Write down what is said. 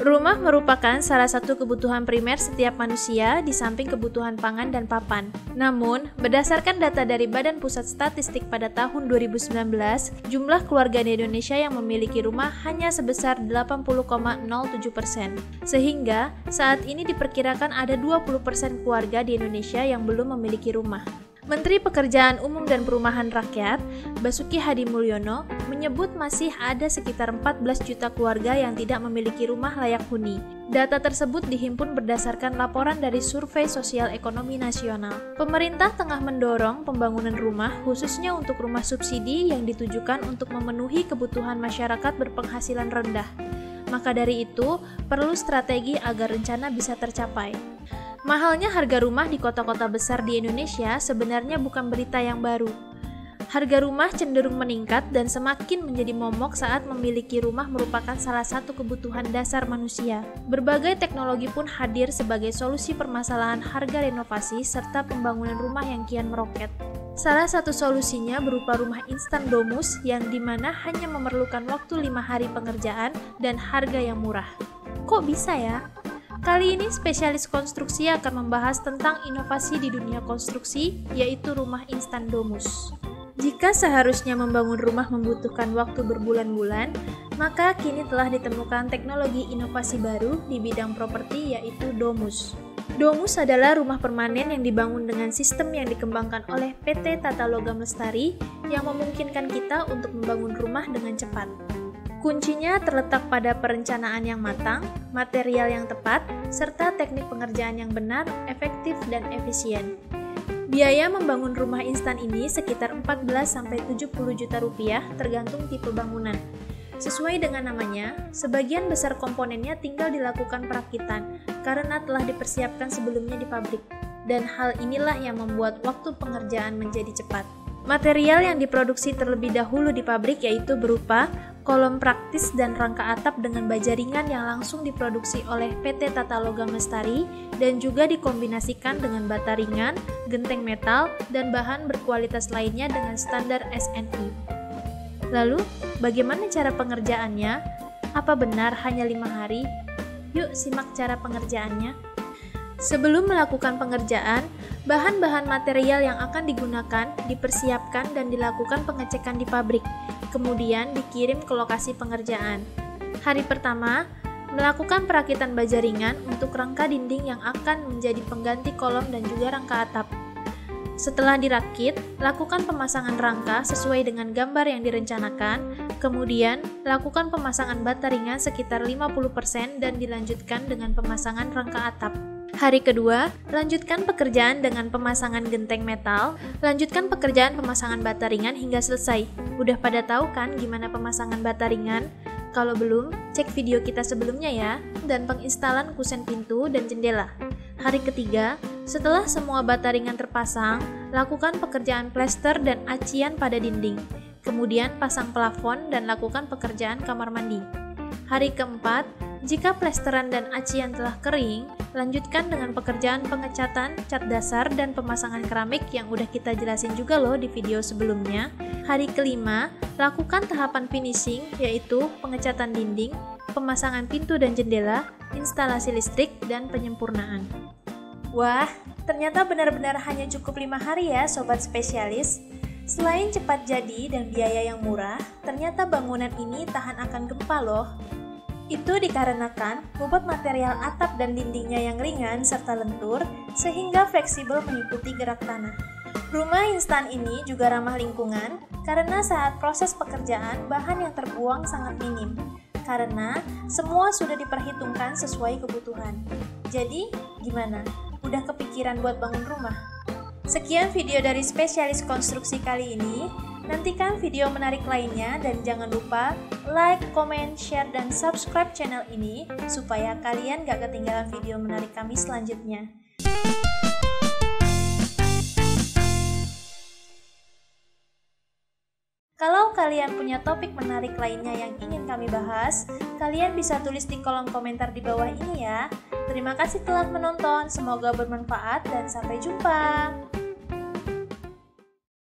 Rumah merupakan salah satu kebutuhan primer setiap manusia di samping kebutuhan pangan dan papan. Namun, berdasarkan data dari Badan Pusat Statistik pada tahun 2019, jumlah keluarga di Indonesia yang memiliki rumah hanya sebesar 80,07%. Sehingga, saat ini diperkirakan ada 20% keluarga di Indonesia yang belum memiliki rumah. Menteri Pekerjaan Umum dan Perumahan Rakyat, Basuki Hadi Mulyono, menyebut masih ada sekitar 14 juta keluarga yang tidak memiliki rumah layak huni. Data tersebut dihimpun berdasarkan laporan dari Survei Sosial Ekonomi Nasional. Pemerintah tengah mendorong pembangunan rumah, khususnya untuk rumah subsidi yang ditujukan untuk memenuhi kebutuhan masyarakat berpenghasilan rendah. Maka dari itu, perlu strategi agar rencana bisa tercapai. Mahalnya harga rumah di kota-kota besar di Indonesia sebenarnya bukan berita yang baru. Harga rumah cenderung meningkat dan semakin menjadi momok saat memiliki rumah merupakan salah satu kebutuhan dasar manusia. Berbagai teknologi pun hadir sebagai solusi permasalahan harga renovasi serta pembangunan rumah yang kian meroket. Salah satu solusinya berupa rumah instan domus yang dimana hanya memerlukan waktu 5 hari pengerjaan dan harga yang murah. Kok bisa ya? Kali ini spesialis konstruksi akan membahas tentang inovasi di dunia konstruksi, yaitu rumah instan domus. Jika seharusnya membangun rumah membutuhkan waktu berbulan-bulan, maka kini telah ditemukan teknologi inovasi baru di bidang properti, yaitu domus. Domus adalah rumah permanen yang dibangun dengan sistem yang dikembangkan oleh PT Tata Logam Lestari yang memungkinkan kita untuk membangun rumah dengan cepat. Kuncinya terletak pada perencanaan yang matang, material yang tepat, serta teknik pengerjaan yang benar, efektif, dan efisien. Biaya membangun rumah instan ini sekitar 14-70 juta rupiah tergantung tipe bangunan. Sesuai dengan namanya, sebagian besar komponennya tinggal dilakukan perakitan karena telah dipersiapkan sebelumnya di pabrik. Dan hal inilah yang membuat waktu pengerjaan menjadi cepat. Material yang diproduksi terlebih dahulu di pabrik yaitu berupa kolom praktis dan rangka atap dengan baja ringan yang langsung diproduksi oleh PT Tata Logam Lestari dan juga dikombinasikan dengan bata ringan, genteng metal, dan bahan berkualitas lainnya dengan standar SNI. Lalu, bagaimana cara pengerjaannya? Apa benar hanya 5 hari? Yuk simak cara pengerjaannya. Sebelum melakukan pengerjaan, bahan-bahan material yang akan digunakan dipersiapkan dan dilakukan pengecekan di pabrik, kemudian dikirim ke lokasi pengerjaan. Hari pertama, melakukan perakitan baja ringan untuk rangka dinding yang akan menjadi pengganti kolom dan juga rangka atap. Setelah dirakit, lakukan pemasangan rangka sesuai dengan gambar yang direncanakan, kemudian lakukan pemasangan bata ringan sekitar 50% dan dilanjutkan dengan pemasangan rangka atap. Hari kedua, lanjutkan pekerjaan dengan pemasangan genteng metal, lanjutkan pekerjaan pemasangan bata ringan hingga selesai. Udah pada tahu kan gimana pemasangan bata ringan? Kalau belum, cek video kita sebelumnya ya, dan penginstalan kusen pintu dan jendela. Hari ketiga, setelah semua bata ringan terpasang, lakukan pekerjaan plester dan acian pada dinding. Kemudian pasang plafon dan lakukan pekerjaan kamar mandi. Hari keempat, jika plesteran dan acian telah kering, lanjutkan dengan pekerjaan pengecatan, cat dasar, dan pemasangan keramik yang udah kita jelasin juga loh di video sebelumnya. Hari kelima, lakukan tahapan finishing, yaitu pengecatan dinding, pemasangan pintu dan jendela, instalasi listrik, dan penyempurnaan. Wah, ternyata benar-benar hanya cukup 5 hari ya sobat spesialis. Selain cepat jadi dan biaya yang murah, ternyata bangunan ini tahan akan gempa loh. Itu dikarenakan bobot material atap dan dindingnya yang ringan serta lentur sehingga fleksibel mengikuti gerak tanah. Rumah instan ini juga ramah lingkungan karena saat proses pekerjaan bahan yang terbuang sangat minim karena semua sudah diperhitungkan sesuai kebutuhan. Jadi, gimana? Udah kepikiran buat bangun rumah? Sekian video dari spesialis konstruksi kali ini. Nantikan video menarik lainnya dan jangan lupa like, comment, share, dan subscribe channel ini supaya kalian gak ketinggalan video menarik kami selanjutnya. Kalau kalian punya topik menarik lainnya yang ingin kami bahas, kalian bisa tulis di kolom komentar di bawah ini ya. Terima kasih telah menonton, semoga bermanfaat dan sampai jumpa.